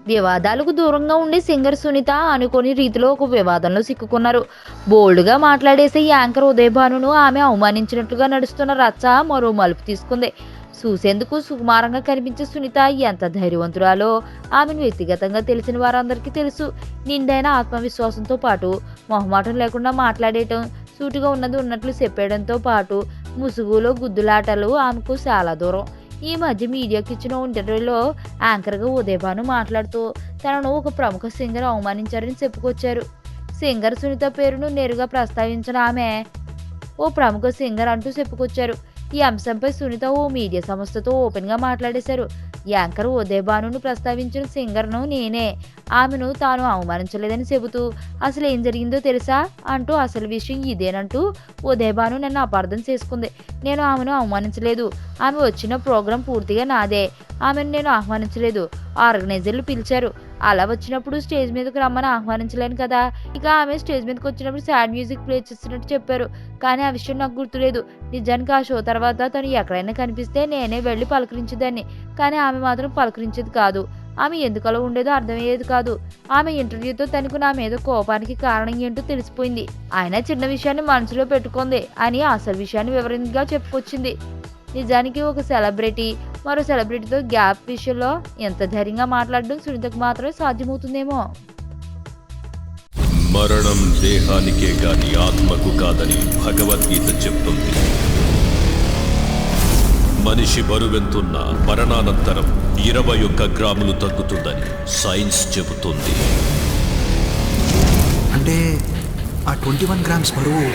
వివాదాలకు దూరంగా ఉండి సింగర్ సునీత అనుకోని రీతిలో ఒక వివాదంలో సిక్కుకున్నారు. బోల్డ్గా మాట్లాడేసే యాంకర్ ఉదయ్ భానును ఆమె అవమానించినట్లుగా నడుస్తున్న రచ్చ మరో మలుపు తీసుకుంది. చూసేందుకు సుకుమారంగా కనిపించే సునీత ఎంత ధైర్యవంతురాలో ఆమెను వ్యక్తిగతంగా తెలిసిన వారందరికీ తెలుసు. నిండైన ఆత్మవిశ్వాసంతో పాటు మొహమాటం లేకుండా మాట్లాడేయటం, సూటిగా ఉన్నది ఉన్నట్లు చెప్పేయడంతో పాటు ముసుగులో గుద్దులాటలు ఆమెకు చాలా దూరం. ఈ మధ్య మీడియాకి ఇచ్చిన ఇంటర్వ్యూలో యాంకర్గా ఉదయ్ భాను మాట్లాడుతూ తనను ఒక ప్రముఖ సింగర్ అవమానించారని చెప్పుకొచ్చారు. సింగర్ సునీత పేరును నేరుగా ప్రస్తావించిన ఆమె ఓ ప్రముఖ సింగర్ అంటూ చెప్పుకొచ్చారు. ఈ అంశంపై సునీత ఓ మీడియా సంస్థతో ఓపెన్గా మాట్లాడేశారు. యాంకర్ ఉదయ్ భానును ప్రస్తావించిన సింగర్ను నేనే, ఆమెను తాను అవమానించలేదని చెబుతూ అసలు ఏం జరిగిందో తెలుసా అంటూ అసలు విషయం ఇదేనంటూ ఉదయ్ భాను నన్ను అపార్థం చేసుకుంది. నేను ఆమెను అవమానించలేదు. ఆమె వచ్చిన ప్రోగ్రాం పూర్తిగా నాదే. ఆమెను నేను ఆహ్వానించలేదు. ఆర్గనైజర్లు పిలిచారు. అలా వచ్చినప్పుడు స్టేజ్ మీదకి రమ్మని ఆహ్వానించలేను కదా. ఇక ఆమె స్టేజ్ మీదకి వచ్చినప్పుడు సాడ్ మ్యూజిక్ ప్లే చేస్తున్నట్టు చెప్పారు. కానీ ఆ విషయం నాకు గుర్తులేదు. నిజానికి ఆ షో తర్వాత తను ఎక్కడైనా కనిపిస్తే నేనే వెళ్ళి పలకరించేదాన్ని. కానీ ఆమె మాత్రం పలకరించేది కాదు. ఆమె ఎందుకలా ఉండేదో అర్థమయ్యేది కాదు. ఆమె ఇంటర్వ్యూతో తనకు నా మీద కోపానికి కారణం ఏంటో తెలిసిపోయింది. ఆయన చిన్న విషయాన్ని మనసులో పెట్టుకుంది అని అసలు విషయాన్ని వివరంగా చెప్పుకొచ్చింది. నిజానికి ఒక సెలబ్రిటీ మరో సెలబ్రిటీతో గ్యాప్ విషయంలో ఎంత ధైర్యంగా మాట్లాడడం సునీతకు మాత్రమే సాధ్యమవుతుందేమో. మరణం దేహానికే గాని ఆత్మకు కాదని భగవద్గీత చెప్తుంది. మనిషి బరువెంతున్న మరణానంతరం 21 గ్రాములు తగ్గుతుందని సైన్స్ చెబుతుంది. అంటే ఆ 21 గ్రామ్స్ బరువు